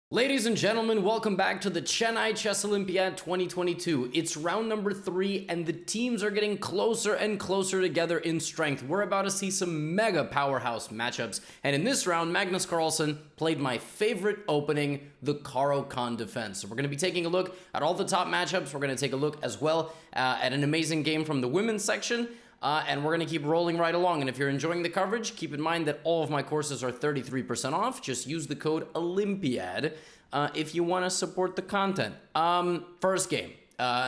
Ladies and gentlemen, welcome back to the Chennai Chess Olympiad 2022. It's round number 3, and the teams are getting closer and closer together in strength. We're about to see some mega powerhouse matchups, and in this round, Magnus Carlsen played my favorite opening, the Caro-Kann defense. So we're going to be taking a look at all the top matchups. We're going to take a look as well at an amazing game from the women's section. And we're going to keep rolling right along. And if you're enjoying the coverage, keep in mind that all of my courses are 33% off. Just use the code Olympiad if you want to support the content. First game,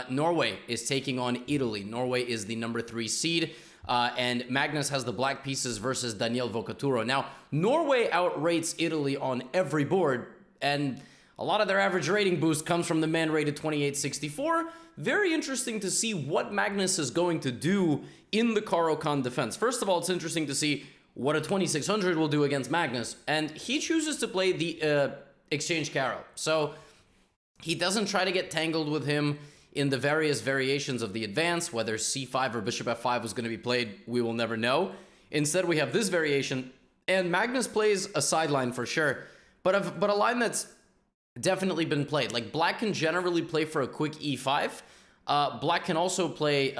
Norway is taking on Italy. Norway is the number 3 seed. And Magnus has the black pieces versus Daniel Vocaturo. Now, Norway outrates Italy on every board, and a lot of their average rating boost comes from the man rated 2864. Very interesting to see what Magnus is going to do in the Caro-Kann defense. First of all, it's interesting to see what a 2600 will do against Magnus, and he chooses to play the exchange Caro. So he doesn't try to get tangled with him in the various variations of the advance. Whether c5 or bishop f5 was going to be played, we will never know. Instead, we have this variation, and Magnus plays a sideline for sure, but a line that's definitely been played. Like, black can generally play for a quick e5. Black can also play,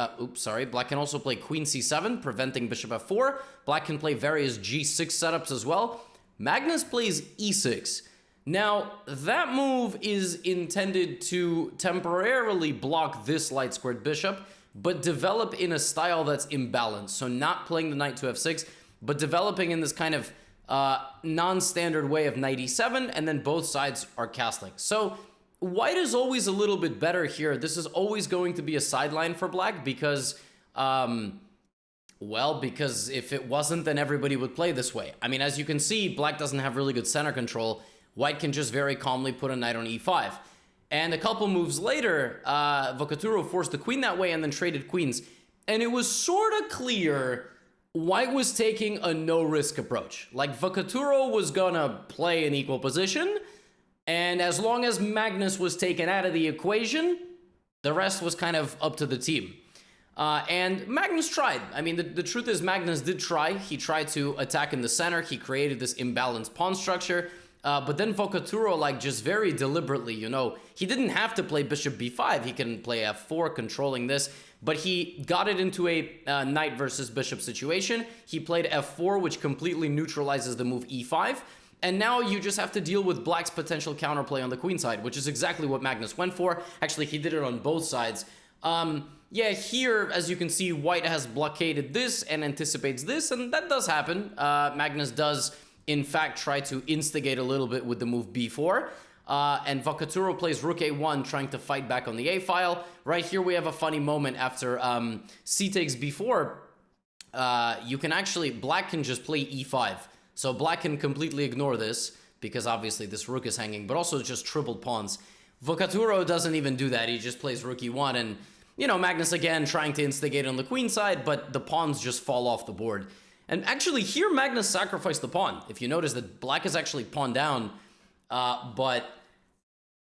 black can also play queen c7, preventing bishop f4. Black can play various g6 setups as well. Magnus plays e6. Now, that move is intended to temporarily block this light squared bishop, but develop in a style that's imbalanced. So not playing the knight to f6, but developing in this kind of non-standard way of knight e7, and then both sides are castling. So white is always a little bit better here. This is always going to be a sideline for black because, because if it wasn't, then everybody would play this way. I mean, as you can see, black doesn't have really good center control. White can just very calmly put a knight on e5. And a couple moves later, Vocaturo forced the queen that way and then traded queens. And it was sort of clear white was taking a no-risk approach. Like, Vocaturo was gonna play an equal position, and as long as Magnus was taken out of the equation, the rest was kind of up to the team. And Magnus tried. I mean, the truth is Magnus did try. He tried to attack in the center. He created this imbalanced pawn structure. But then Vocaturo, like, just very deliberately, you know, he didn't have to play bishop b5. He can play f4, controlling this. But he got it into a knight versus bishop situation. He played f4, which completely neutralizes the move e5. And now you just have to deal with black's potential counterplay on the queen side, which is exactly what Magnus went for. Actually, he did it on both sides. Yeah, here, as you can see, white has blockaded this and anticipates this, and that does happen. Magnus does, in fact, try to instigate a little bit with the move b4. And Vocaturo plays rook a1, trying to fight back on the a file. Right here, we have a funny moment after c takes b4. You can actually, black can just play e5. So black can completely ignore this, because obviously this rook is hanging, but also just tripled pawns. Vocaturo doesn't even do that. He just plays rook e1, and, you know, Magnus again trying to instigate on the queen side, but the pawns just fall off the board. And actually here, Magnus sacrificed the pawn. If you notice that black is actually pawn down, but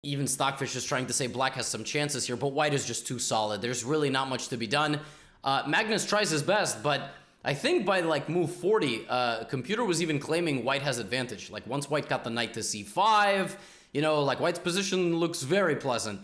even Stockfish is trying to say black has some chances here, but white is just too solid. There's really not much to be done. Magnus tries his best, but I think by, like, move 40, Computer was even claiming white has advantage. Like, once white got the knight to c5, you know, like, white's position looks very pleasant.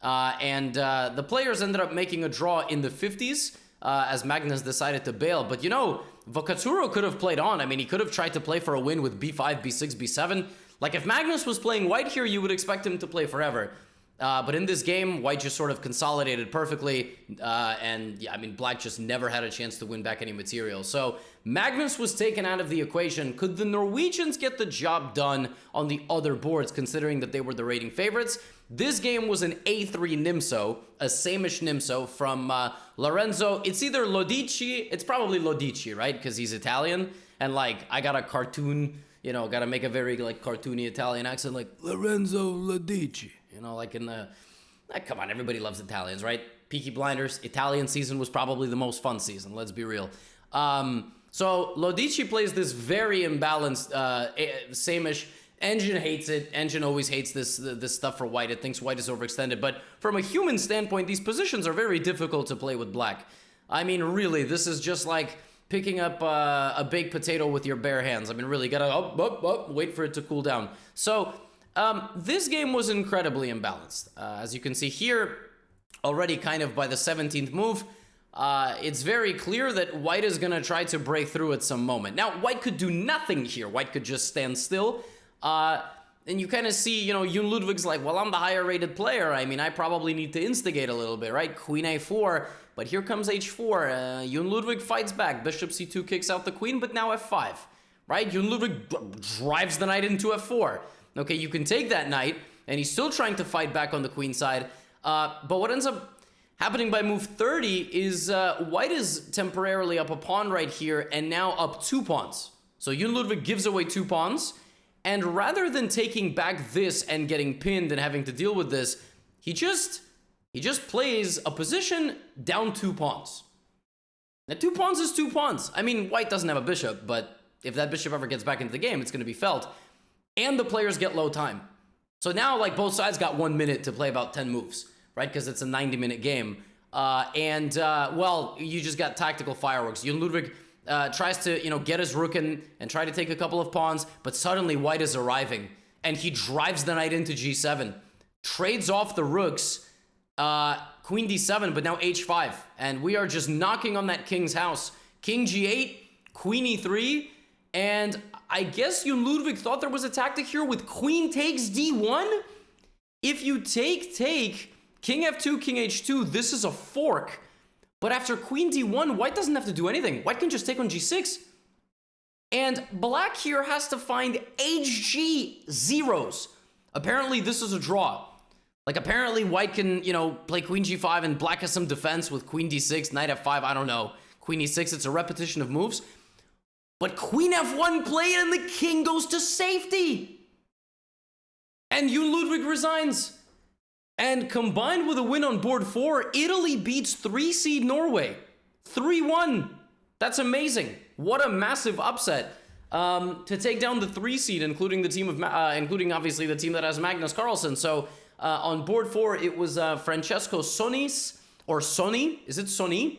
And the players ended up making a draw in the 50s as Magnus decided to bail. But, you know, Vocaturo could have played on. I mean, he could have tried to play for a win with b5, b6, b7. Like, if Magnus was playing white here, you would expect him to play forever. But in this game, white just sort of consolidated perfectly, and yeah, I mean, black just never had a chance to win back any material. So Magnus was taken out of the equation. Could the Norwegians get the job done on the other boards, considering that they were the rating favorites? This game was an a3 Nimso, a same-ish Nimso from Lorenzo. It's either Lodici, it's probably Lodici, right? Because he's Italian, and, like, I got a cartoon, you know, got to make a very, like, cartoony Italian accent, like Lorenzo Lodici. You know, like in the... come on, everybody loves Italians, right? Peaky Blinders, Italian season was probably the most fun season, let's be real. So Lodici plays this very imbalanced, same-ish. Engine hates it. Engine always hates this stuff for white. It thinks white is overextended. But from a human standpoint, these positions are very difficult to play with black. I mean, really, this is just like picking up a baked potato with your bare hands. I mean, really, you gotta wait for it to cool down. So This game was incredibly imbalanced. As you can see here, already kind of by the 17th move, it's very clear that white is going to try to break through at some moment. Now, white could do nothing here. White could just stand still. And you kind of see, you know, Yoon Ludwig's like, well, I'm the higher rated player. I mean, I probably need to instigate a little bit, right? Queen a4, but here comes h4. Yoon Ludwig fights back. Bishop c2 kicks out the queen, but now f5, right? Yoon Ludwig drives the knight into f4. Okay, you can take that knight, and he's still trying to fight back on the queen side. But what ends up happening by move 30 is white is temporarily up a pawn right here, and now up 2 pawns. So Yoon Ludwig gives away 2 pawns, and rather than taking back this and getting pinned and having to deal with this, he just plays a position down 2 pawns. Now 2 pawns is 2 pawns. I mean, white doesn't have a bishop, but if that bishop ever gets back into the game, it's going to be felt. And the players get low time. So now, like, both sides got 1 minute to play about 10 moves, right? Because it's a 90-minute game. Well, you just got tactical fireworks. Yoon Ludwig tries to, you know, get his rook in and try to take a couple of pawns, but suddenly white is arriving, and he drives the knight into g7, trades off the rooks, queen d7, but now h5, and we are just knocking on that king's house. King g8, queen e3, and I guess Yoon Ludwig thought there was a tactic here with queen takes d1. If you take, king f2, king h2, this is a fork. But after queen d1, white doesn't have to do anything. White can just take on g6. And black here has to find hg zeros. Apparently, this is a draw. Like, apparently, white can, you know, play queen g5 and black has some defense with queen d6, knight f5, I don't know. Queen e6, it's a repetition of moves. But queen f1 played and the king goes to safety. And Yoon Ludwig resigns. And combined with a win on board 4, Italy beats 3-seed Norway. 3-1. That's amazing. What a massive upset to take down the 3-seed, including the team of, including obviously the team that has Magnus Carlsen. So on board 4, it was Francesco Sonis, or Soni. Is it Soni?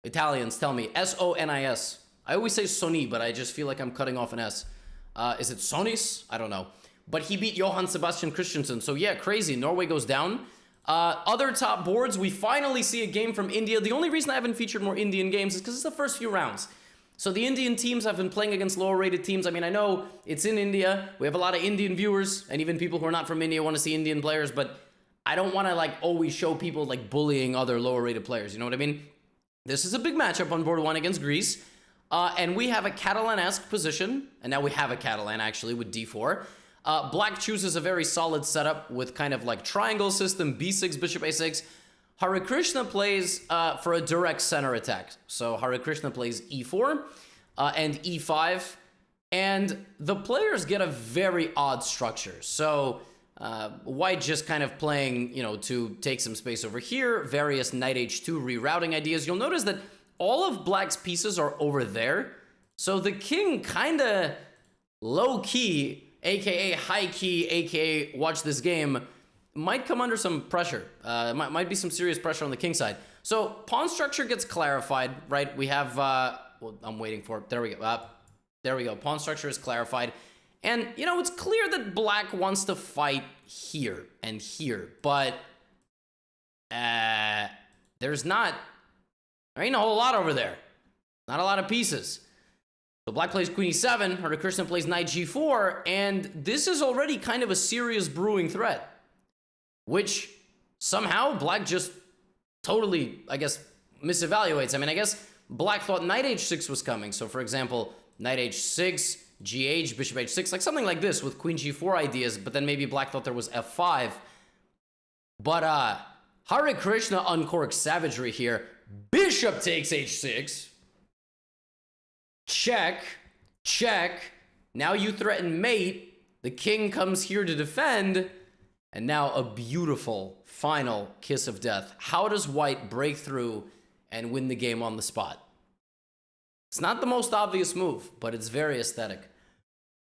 Italians, tell me. S-O-N-I-S. I always say Sony, but I just feel like I'm cutting off an S. Is it Sonis? I don't know. But he beat Johann Sebastian Christensen. So yeah, crazy. Norway goes down. Other top boards, we finally see a game from India. The only reason I haven't featured more Indian games is because it's the first few rounds. So the Indian teams have been playing against lower rated teams. I mean, I know it's in India. We have a lot of Indian viewers, and even people who are not from India want to see Indian players, but I don't want to like always show people like bullying other lower rated players. You know what I mean? This is a big matchup on board 1 against Greece. And we have a Catalan-esque position, and now we have a Catalan actually with d4. Black chooses a very solid setup with kind of like triangle system, b6, bishop a6. Hare Krishna plays for a direct center attack. So Hare Krishna plays e4 and e5, and the players get a very odd structure. So white just kind of playing, you know, to take some space over here, various knight h2 rerouting ideas. You'll notice that all of black's pieces are over there. So the king kind of low-key, aka high-key, aka watch this game, might come under some pressure. Might be some serious pressure on the king side. So pawn structure gets clarified, right? We have, well, I'm waiting for it. There we go. There we go. Pawn structure is clarified. And, you know, it's clear that black wants to fight here and here. But there ain't a whole lot over there. Not a lot of pieces. So black plays queen e7, Hare Krishna plays knight g4, and this is already kind of a serious brewing threat, which somehow black just totally, I guess, misevaluates. I mean, I guess black thought knight h6 was coming. So for example, knight h6, gh, bishop h6, like something like this with queen g4 ideas, but then maybe black thought there was f5. But Hare Krishna uncorks savagery here. Bishop takes h6. Check. Check. Now you threaten mate. The king comes here to defend. And now a beautiful final kiss of death. How does white break through and win the game on the spot? It's not the most obvious move, but it's very aesthetic.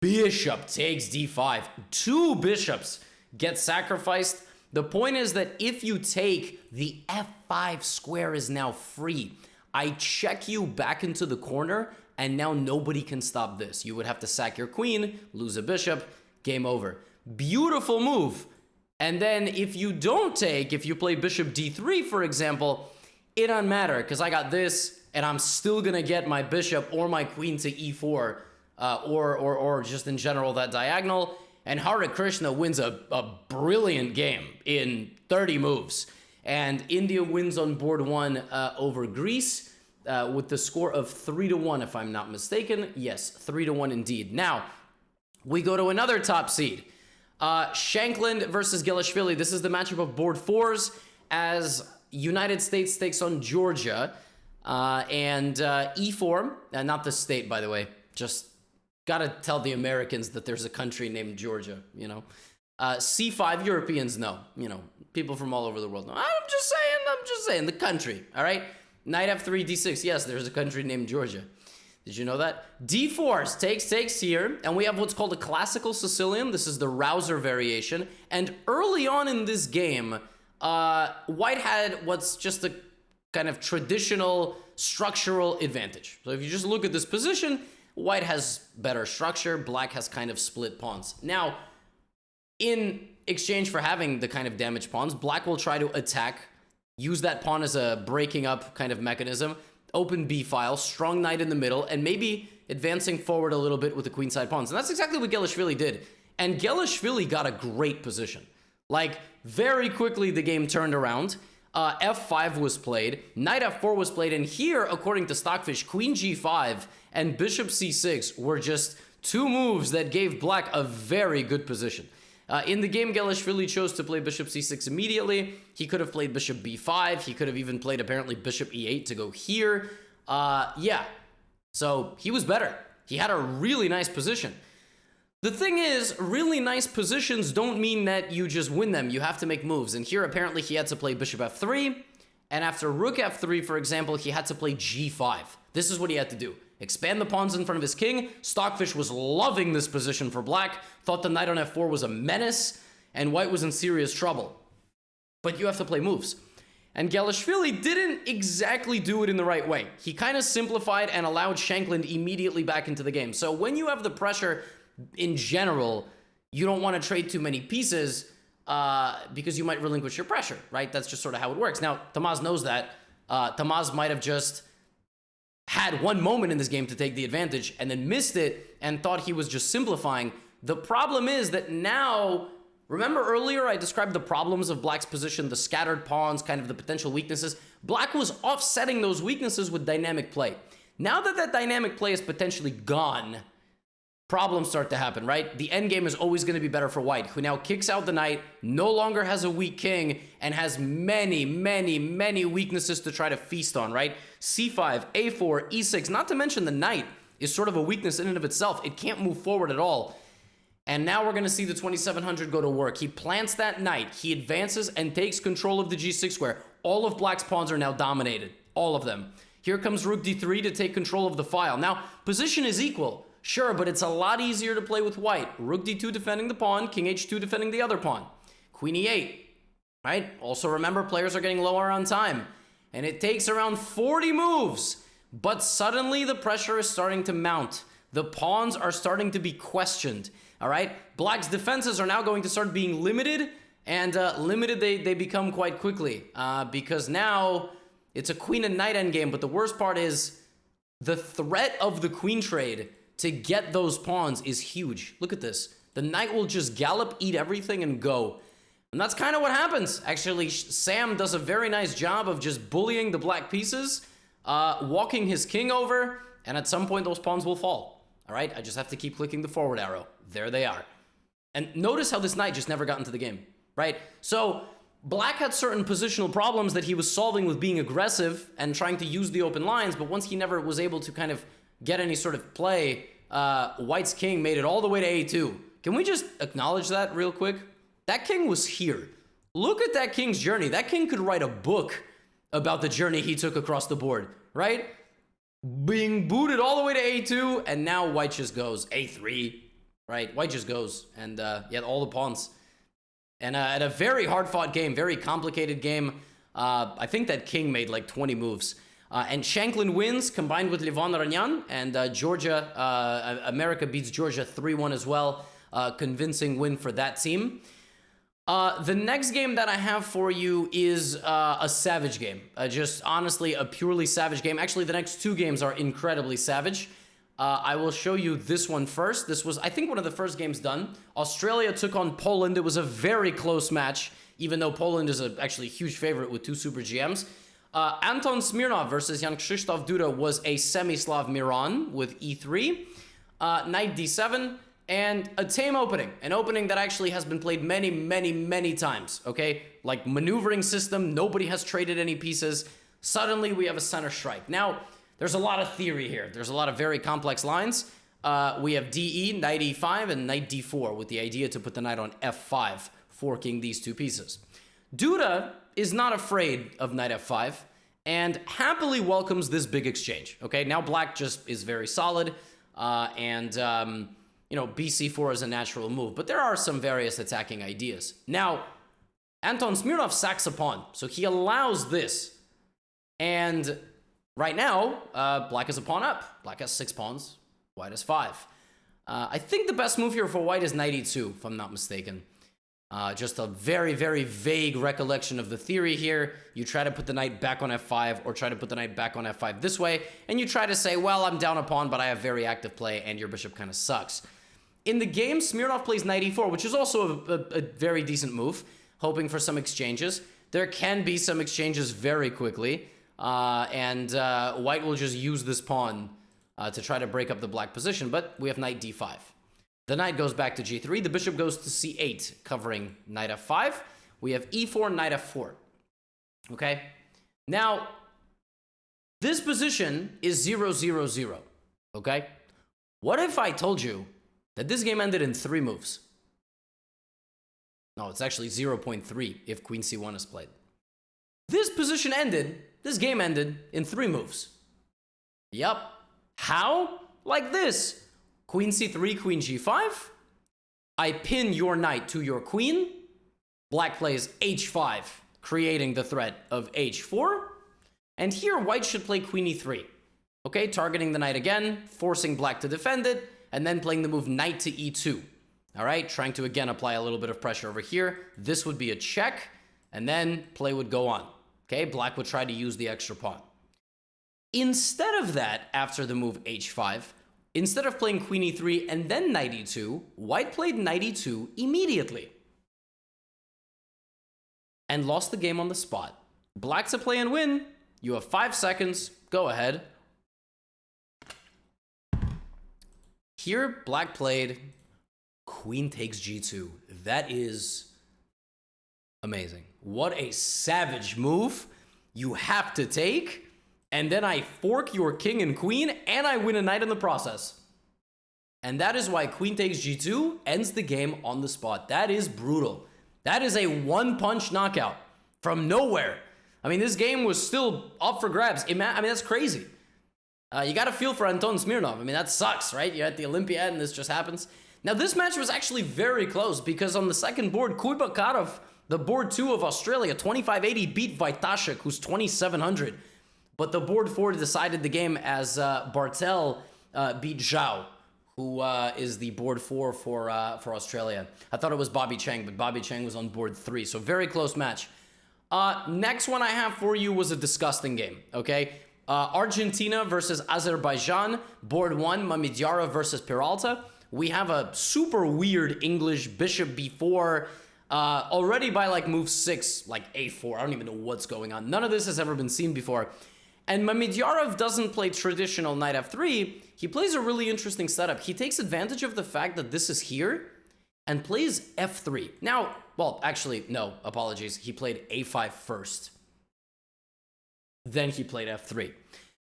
Bishop takes d5. 2 bishops get sacrificed. The point is that if you take, the f5 square is now free. I check you back into the corner, and now nobody can stop this. You would have to sack your queen, lose a bishop, game over. Beautiful move. And then if you don't take, if you play bishop d3, for example, it doesn't matter because I got this and I'm still going to get my bishop or my queen to e4 or just in general that diagonal. And Hare Krishna wins a brilliant game in 30 moves. And India wins on board 1 over Greece with the score of 3-1, if I'm not mistaken. Yes, 3-1 indeed. Now, we go to another top seed. Shankland versus Gelashvili. This is the matchup of board 4s as United States takes on Georgia. And E4, not the state, by the way, just gotta tell the Americans that there's a country named Georgia, you know. C5, Europeans know, you know, people from all over the world know. I'm just saying, the country, all right? Knight F3, D6, yes, there's a country named Georgia. Did you know that? D4 takes here, and we have what's called a classical Sicilian. This is the Rouser variation. And early on in this game, White had what's just a kind of traditional structural advantage. So if you just look at this position, White has better structure, Black has kind of split pawns. Now, in exchange for having the kind of damaged pawns, Black will try to attack, use that pawn as a breaking up kind of mechanism, open B file, strong knight in the middle, and maybe advancing forward a little bit with the queenside pawns. And that's exactly what Gelashvili did. And Gelashvili got a great position. Like, very quickly the game turned around. F5 was played, knight F4 was played, and here, according to Stockfish, queen G5 and bishop C6 were just two moves that gave Black a very good position. In the game, Gelashvili chose to play bishop C6 immediately. He could have played bishop B5. He could have even played, apparently, bishop E8 to go here. Yeah, so he was better. He had a really nice position. The thing is, really nice positions don't mean that you just win them. You have to make moves. And here, apparently, he had to play bishop F3. And after rook F3, for example, he had to play G5. This is what he had to do. Expand the pawns in front of his king. Stockfish was loving this position for Black. Thought the knight on F4 was a menace. And White was in serious trouble. But you have to play moves. And Gelashvili didn't exactly do it in the right way. He kind of simplified and allowed Shankland immediately back into the game. So when you have the pressure in general, you don't want to trade too many pieces because you might relinquish your pressure, right? That's just sort of how it works. Now, Tamaz knows that. Tamaz might have just had one moment in this game to take the advantage and then missed it and thought he was just simplifying. The problem is that now, remember earlier I described the problems of Black's position, the scattered pawns, kind of the potential weaknesses. Black was offsetting those weaknesses with dynamic play. Now that that dynamic play is potentially gone, problems start to happen, right? The endgame is always going to be better for White, who now kicks out the knight, no longer has a weak king, and has many, many, many weaknesses to try to feast on, right? C5, A4, E6, not to mention the knight is sort of a weakness in and of itself. It can't move forward at all. And now we're going to see the 2700 go to work. He plants that knight, he advances and takes control of the G6 square. All of Black's pawns are now dominated, all of them. Here comes rook D3 to take control of the file. Now, position is equal. Sure, but it's a lot easier to play with White. Rook D2 defending the pawn, King H2 defending the other pawn. Queen E8, right? Also remember, players are getting lower on time. And it takes around 40 moves. But suddenly the pressure is starting to mount. The pawns are starting to be questioned, all right? Black's defenses are now going to start being limited. And limited they become quite quickly. Because now it's a queen and knight endgame. But the worst part is the threat of the queen trade to get those pawns is huge. Look at this. The knight will just gallop, eat everything, and go. And that's kind of what happens. Actually, Sam does a very nice job of just bullying the black pieces, walking his king over, and at some point those pawns will fall. All right, I just have to keep clicking the forward arrow. There they are. And notice how this knight just never got into the game, right? So Black had certain positional problems that he was solving with being aggressive and trying to use the open lines, but once he never was able to kind of get any sort of play, White's king made it all the way to A2. Can we just acknowledge that real quick? That king was here. Look at that king's journey. That king could write a book about the journey he took across the board, right? Being booted all the way to A2, and now White just goes A3, right? White just goes, and yeah, all the pawns. And at a very hard-fought game, very complicated game, I think that king made like 20 moves. And Shankland wins, combined with Livon Ranyan, and Georgia, America beats Georgia 3-1 as well. convincing win for that team. The next game that I have for you is a savage game. Just honestly, a purely savage game. Actually, the next two games are incredibly savage. I will show you this one first. This was, I think, one of the first games done. Australia took on Poland. It was a very close match, even though Poland is actually a huge favorite with two super GMs. Anton Smirnov versus Jan Krzysztof Duda was a Semislav Miran with e3, knight d7, and a tame opening. An opening that actually has been played many, many, many times, okay? Like maneuvering system, nobody has traded any pieces. Suddenly we have a center strike. Now, there's a lot of theory here. There's a lot of very complex lines. We have DE, knight e5, and knight d4 with the idea to put the knight on f5, forking these two pieces. Duda is not afraid of knight f5 and happily welcomes this big exchange. Okay, now black just is very solid, you know, bc4 is a natural move, but there are some various attacking ideas. Now, Anton Smirnov sacks a pawn, so he allows this. And right now, black has a pawn up. Black has 6 pawns, white has 5. I think the best move here for white is knight e2, if I'm not mistaken. Just a very, very vague recollection of the theory here. You try to put the knight back on f5 or try to put the knight back on f5 this way, and you try to say, well, I'm down a pawn, but I have very active play, and your bishop kind of sucks. In the game, Smirnov plays knight e4, which is also a very decent move, hoping for some exchanges. There can be some exchanges very quickly, and white will just use this pawn to try to break up the black position, but we have knight d5. The knight goes back to g3. The bishop goes to c8, covering knight f5. We have e4, knight f4. Okay? Now, this position is 0-0-0. Okay? What if I told you that this game ended in 3 moves? No, it's actually 0.3 if queen c1 is played. This game ended in 3 moves. Yup. How? Like this. Queen c3, queen g5. I pin your knight to your queen. Black plays h5, creating the threat of h4. And here, white should play queen e3. Okay, targeting the knight again, forcing black to defend it, and then playing the move knight to e2. All right, trying to again apply a little bit of pressure over here. This would be a check, and then play would go on. Okay, black would try to use the extra pawn. Instead of that, after the move h5, instead of playing queen e3 and then knight e2, white played knight e2 immediately. And lost the game on the spot. Black to play and win. You have 5 seconds. Go ahead. Here, black played queen takes g2. That is amazing. What a savage move. You have to take. And then I fork your king and queen, and I win a knight in the process. And that is why queen takes g2 ends the game on the spot. That is brutal. That is a one-punch knockout from nowhere. I mean, this game was still up for grabs. I mean, that's crazy. You got to feel for Anton Smirnov. I mean, that sucks, right? You're at the Olympiad, and this just happens. Now, this match was actually very close, because on the second board, Kuibakarov, the board 2 of Australia, 2580, beat Vaitashik, who's 2700. But the board 4 decided the game as Bartel beat Zhao, who is the board 4 for Australia. I thought it was Bobby Cheng, but Bobby Cheng was on board 3, so very close match. Next one I have for you was a disgusting game, okay? Argentina versus Azerbaijan, board 1, Mamidyarov versus Peralta. We have a super weird English bishop b4, already by like move 6, like a4. I don't even know what's going on. None of this has ever been seen before. And Mamidyarov doesn't play traditional knight f3. He plays a really interesting setup. He takes advantage of the fact that this is here and plays f3. Now, well, actually, no, apologies. He played a5 first. Then he played f3.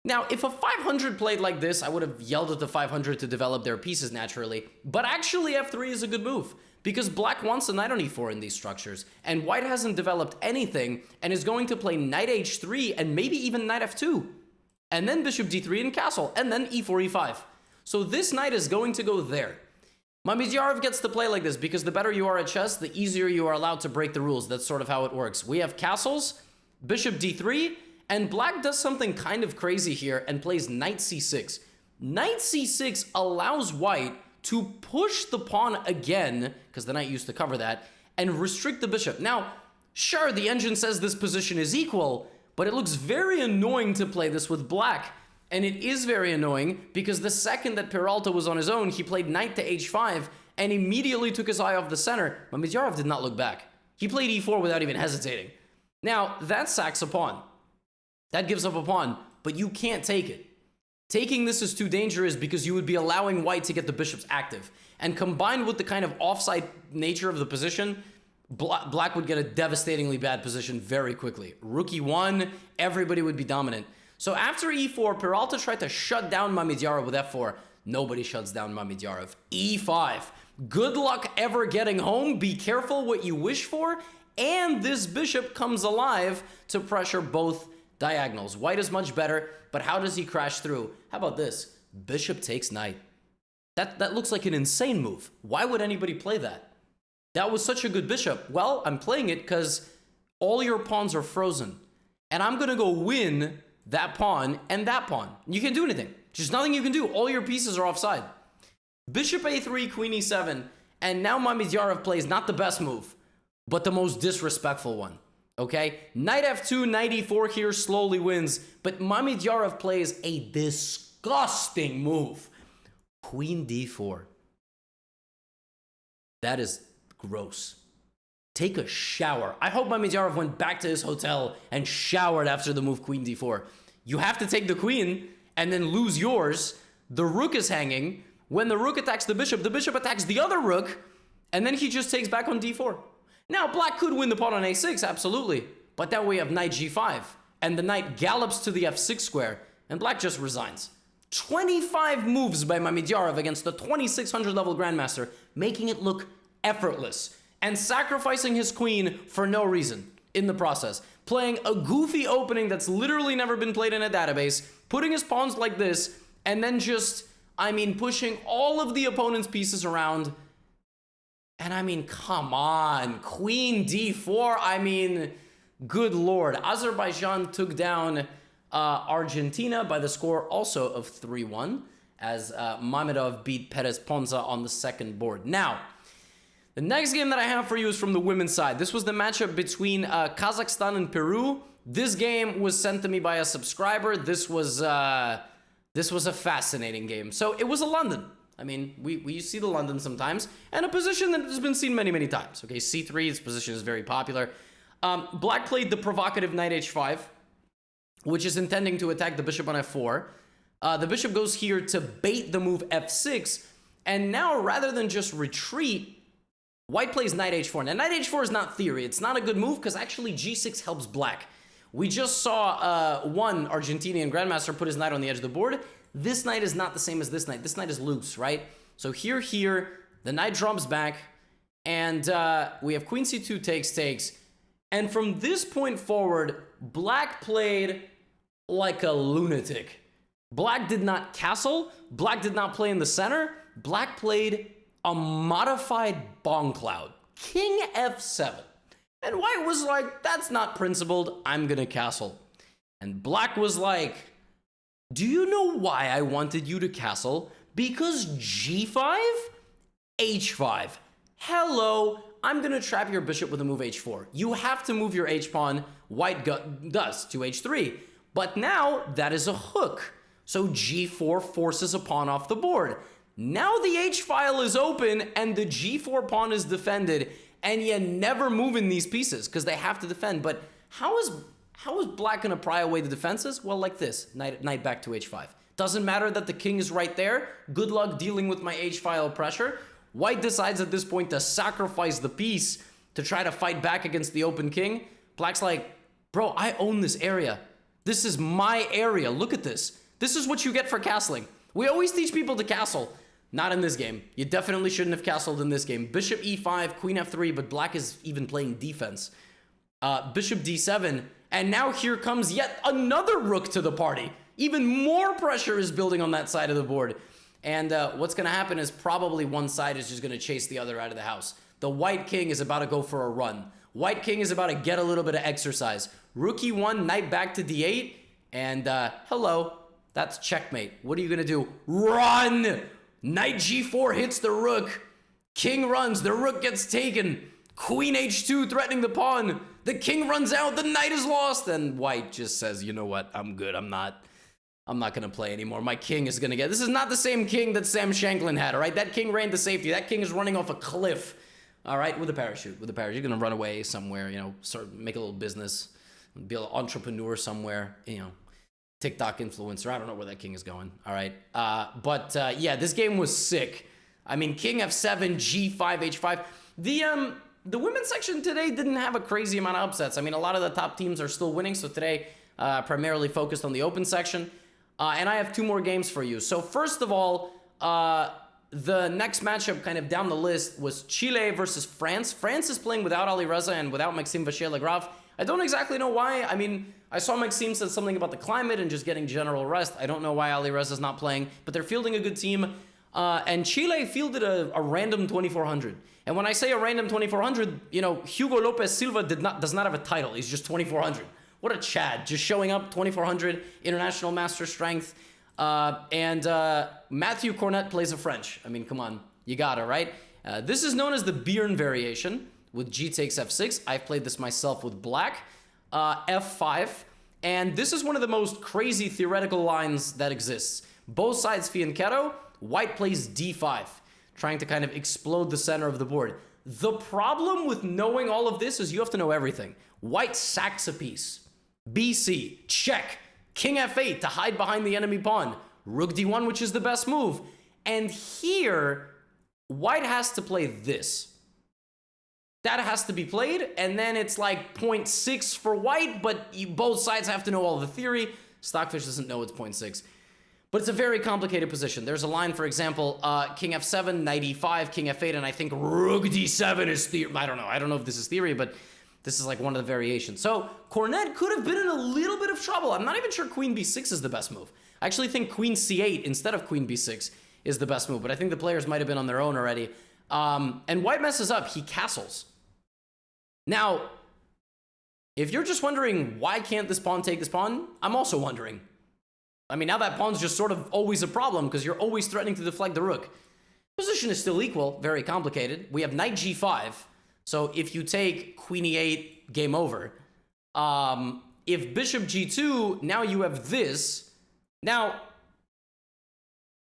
Now, if a 500 played like this, I would have yelled at the 500 to develop their pieces naturally. But actually, f3 is a good move, because black wants a knight on e4 in these structures, and white hasn't developed anything and is going to play knight h3 and maybe even knight f2, and then bishop d3 and castle, and then e4, e5. So this knight is going to go there. Mamidyarov gets to play like this because the better you are at chess, the easier you are allowed to break the rules. That's sort of how it works. We have castles, bishop d3, and black does something kind of crazy here and plays knight c6. Knight c6 allows white to push the pawn again, because the knight used to cover that, and restrict the bishop. Now, sure, the engine says this position is equal, but it looks very annoying to play this with black. And it is very annoying because the second that Peralta was on his own, he played knight to h5 and immediately took his eye off the center. Mamedyarov did not look back. He played e4 without even hesitating. Now, that sacks a pawn. That gives up a pawn, but you can't take it. Taking this is too dangerous because you would be allowing white to get the bishops active. And combined with the kind of offside nature of the position, black would get a devastatingly bad position very quickly. Rook e1, everybody would be dominant. So after e4, Peralta tried to shut down Mamedyarov with f4. Nobody shuts down Mamedyarov. e5. Good luck ever getting home. Be careful what you wish for. And this bishop comes alive to pressure both diagonals. White is much better, but how does he crash through? How about this? Bishop takes knight. That looks like an insane move. Why would anybody play that? That was such a good bishop. Well, I'm playing it because all your pawns are frozen. And I'm going to go win that pawn and that pawn. You can't do anything. There's nothing you can do. All your pieces are offside. Bishop a3, queen e7, and now Mamedyarov plays not the best move, but the most disrespectful one. Okay? Knight f2, knight e4 here slowly wins, but Mamedyarov plays a disgusting move. Queen d4. That is gross. Take a shower. I hope Mamedyarov went back to his hotel and showered after the move queen d4. You have to take the queen and then lose yours. The rook is hanging. When the rook attacks the bishop attacks the other rook, and then he just takes back on d4. Now, black could win the pawn on a6, absolutely. But then we have knight g5, and the knight gallops to the f6 square, and black just resigns. 25 moves by Mamedyarov against the 2600 level grandmaster, making it look effortless, and sacrificing his queen for no reason in the process. Playing a goofy opening that's literally never been played in a database, putting his pawns like this, and then just, pushing all of the opponent's pieces around. And come on, queen d4, good lord. Azerbaijan took down Argentina by the score also of 3-1, as Mamedov beat Perez Ponza on the second board. Now, the next game that I have for you is from the women's side. This was the matchup between Kazakhstan and Peru. This game was sent to me by a subscriber. This was a fascinating game. So it was a London. We see the London sometimes, and a position that has been seen many, many times. Okay, c3, this position is very popular. Black played the provocative knight h5, which is intending to attack the bishop on f4. The bishop goes here to bait the move f6, and now rather than just retreat, white plays knight h4. Now, knight h4 is not theory. It's not a good move because actually g6 helps black. We just saw one Argentinian grandmaster put his knight on the edge of the board. This knight is not the same as this knight. This knight is loose, right? So here, the knight drums back, and we have queen c2 takes. And from this point forward, black played like a lunatic. Black did not castle. Black did not play in the center. Black played a modified bomb cloud. King f7. And white was like, that's not principled. I'm going to castle. And black was like, do you know why I wanted you to castle? Because g5? h5. Hello, I'm going to trap your bishop with a move h4. You have to move your h-pawn. White does to h3. But now that is a hook. So g4 forces a pawn off the board. Now the h-file is open and the g4 pawn is defended, and you never move in these pieces because they have to defend. But how is black going to pry away the defenses? Well, like this, knight back to h5. Doesn't matter that the king is right there. Good luck dealing with my h-file pressure. White decides at this point to sacrifice the piece to try to fight back against the open king. Black's like, bro, I own this area. This is my area. Look at this. This is what you get for castling. We always teach people to castle. Not in this game. You definitely shouldn't have castled in this game. Bishop e5, queen f3, but black is even playing defense. Bishop d7, and now here comes yet another rook to the party. Even more pressure is building on that side of the board. And what's going to happen is probably one side is just going to chase the other out of the house. The white king is about to go for a run. White king is about to get a little bit of exercise. Rook e1, knight back to d8, and hello, that's checkmate. What are you going to do? Run! Knight g4 hits the rook. King runs, the rook gets taken. Queen h2 threatening the pawn. The king runs out, the knight is lost. And white just says, you know what, I'm good, I'm not gonna play anymore. My king is gonna get, this is not the same king that Sam Shanklin had, all right? That king ran to safety. That king is running off a cliff, all right? With a parachute, You're gonna run away somewhere, you know, sort of make a little business, be an entrepreneur somewhere, you know, TikTok influencer. I don't know where that king is going, all right? Yeah, this game was sick. I mean, king f7, g5, h5. The women's section today didn't have a crazy amount of upsets. I mean, a lot of the top teams are still winning, so today primarily focused on the open section. And I have 2 more games for you. So first of all, the next matchup kind of down the list was Chile versus France. France is playing without Ali Reza and without Maxime Vachier-Lagrave. I don't exactly know why. I mean, I saw Maxime said something about the climate and just getting general rest. I don't know why Ali Reza's not playing, but they're fielding a good team. And Chile fielded a random 2400. And when I say a random 2400, you know, Hugo Lopez Silva does not have a title. He's just 2400. What a Chad, just showing up, 2400, international master strength. Matthew Cornet plays a French. I mean, come on, you got it, right? This is known as the Byrne variation with G takes f6. I've played this myself with black, f5. And this is one of the most crazy theoretical lines that exists. Both sides fianchetto, white plays d5, trying to kind of explode the center of the board. The problem with knowing all of this is you have to know everything. White sacks a piece. BC, check. King f8 to hide behind the enemy pawn. Rook d1, which is the best move. And here, white has to play this. That has to be played, and then it's like 0.6 for white, but both sides have to know all the theory. Stockfish doesn't know it's 0.6. But it's a very complicated position. There's a line, for example, king f7, knight e5, king f8, and I think rook d7 is theory. I don't know if this is theory, but this is like one of the variations. So Cornet could have been in a little bit of trouble. I'm not even sure queen b6 is the best move. I actually think queen c8 instead of queen b6 is the best move, but I think the players might have been on their own already. And white messes up. He castles. Now, if you're just wondering why can't this pawn take this pawn, I'm also wondering. I mean, now that pawn's just sort of always a problem because you're always threatening to deflect the rook. Position is still equal, very complicated. We have knight g5. So if you take queen e8, game over. If bishop g2, now you have this. Now,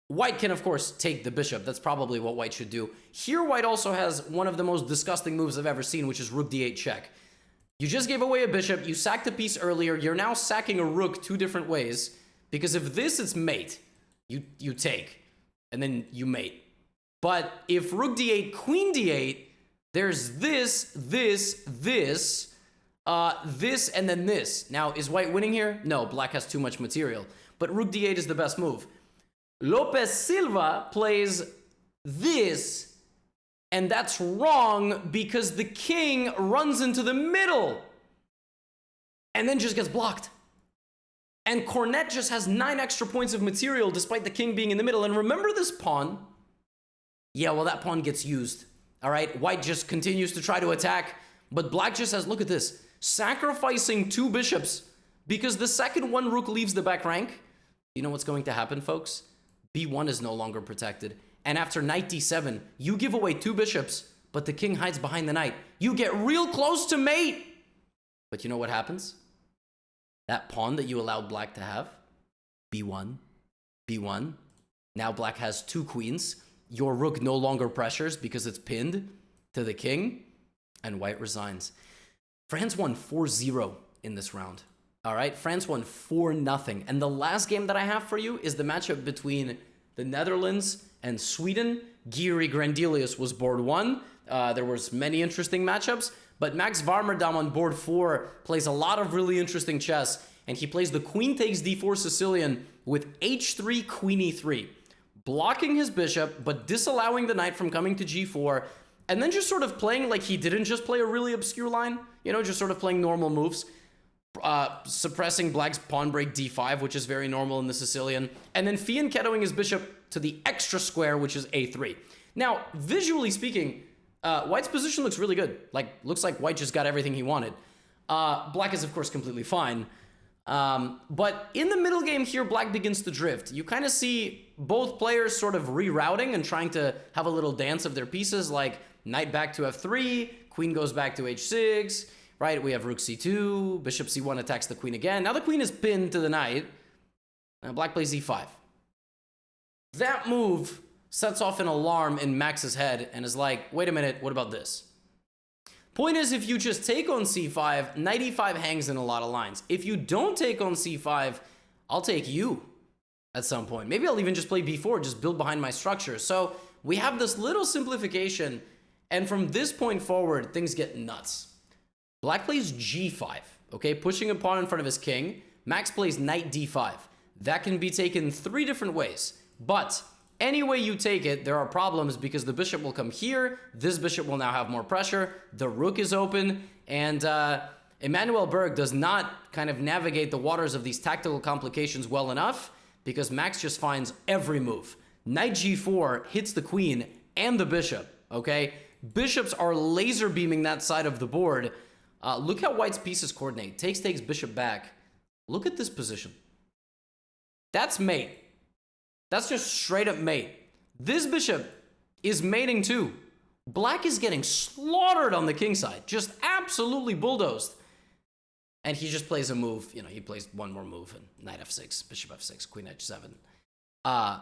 white can, of course, take the bishop. That's probably what white should do. Here, white also has one of the most disgusting moves I've ever seen, which is rook d8 check. You just gave away a bishop. You sacked a piece earlier. You're now sacking a rook 2 different ways. Because if this, it's mate. You take. And then you mate. But if rook d8, queen d8, there's this, this, and then this. Now, is white winning here? No, black has too much material. But rook d8 is the best move. Lopez Silva plays this, and that's wrong because the king runs into the middle and then just gets blocked. And Cornet just has 9 extra points of material despite the king being in the middle. And remember this pawn? Yeah, well, that pawn gets used. All right, white just continues to try to attack, but black just says, look at this, sacrificing 2 bishops because the second one rook leaves the back rank. You know what's going to happen, folks? b1 is no longer protected. And after knight d7, you give away 2 bishops, but the king hides behind the knight. You get real close to mate. But you know what happens? That pawn that you allowed black to have, b1, b1. Now black has 2 queens. Your rook no longer pressures because it's pinned to the king, and white resigns. France won 4-0 in this round. All right, France won 4-0. And the last game that I have for you is the matchup between the Netherlands and Sweden. Geary Grandelius was board 1. There was many interesting matchups, but Max Varmerdam on board 4 plays a lot of really interesting chess, and he plays the queen takes d4 Sicilian with h3, queen e3. Blocking his bishop, but disallowing the knight from coming to g4, and then just sort of playing like he didn't just play a really obscure line, you know, just sort of playing normal moves, suppressing black's pawn break d5, which is very normal in the Sicilian, and then fianchettoing his bishop to the extra square, which is a3. Now, visually speaking, white's position looks really good. Like, looks like white just got everything he wanted. Black is, of course, completely fine. But in the middle game here, black begins to drift. You kind of see both players sort of rerouting and trying to have a little dance of their pieces, like knight back to f3, queen goes back to h6, right? We have rook c2, bishop c1 attacks the queen again. Now the queen is pinned to the knight. Black plays e5. That move sets off an alarm in Max's head and is like, wait a minute, what about this? Point is, if you just take on c5, knight e5 hangs in a lot of lines. If you don't take on c5, I'll take you at some point. Maybe I'll even just play b4, just build behind my structure. So we have this little simplification, and from this point forward, things get nuts. Black plays g5, okay, pushing a pawn in front of his king. Max plays knight d5. That can be taken 3 different ways, but any way you take it, there are problems because the bishop will come here, this bishop will now have more pressure, the rook is open, and Emanuel Berg does not kind of navigate the waters of these tactical complications well enough because Max just finds every move. Knight g4 hits the queen and the bishop, okay? Bishops are laser beaming that side of the board. Look how white's pieces coordinate. Takes bishop back. Look at this position. That's mate. That's just straight up mate. This bishop is mating too. Black is getting slaughtered on the king side. Just absolutely bulldozed. And he just plays a move. You know, he plays one more move. And knight f6, bishop f6, queen h7.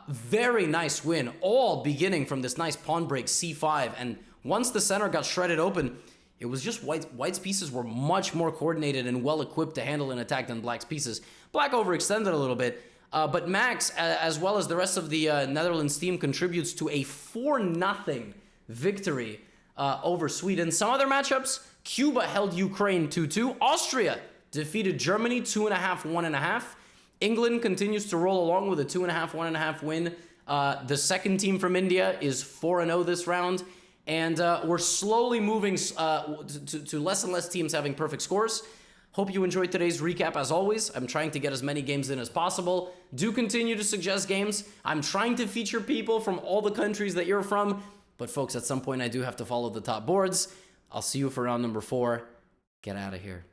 Very nice win. All beginning from this nice pawn break c5. And once the center got shredded open, it was just white's pieces were much more coordinated and well-equipped to handle an attack than black's pieces. Black overextended a little bit. But Max, as well as the rest of the Netherlands team, contributes to a 4-0 victory over Sweden. Some other matchups, Cuba held Ukraine 2-2. Austria defeated Germany 2.5, 1.5. England continues to roll along with a 2.5, 1.5 win. The second team from India is 4-0 this round. And we're slowly moving to less and less teams having perfect scores. Hope you enjoyed today's recap. As always, I'm trying to get as many games in as possible. Do continue to suggest games. I'm trying to feature people from all the countries that you're from. But folks, at some point I do have to follow the top boards. I'll see you for round number 4. Get out of here.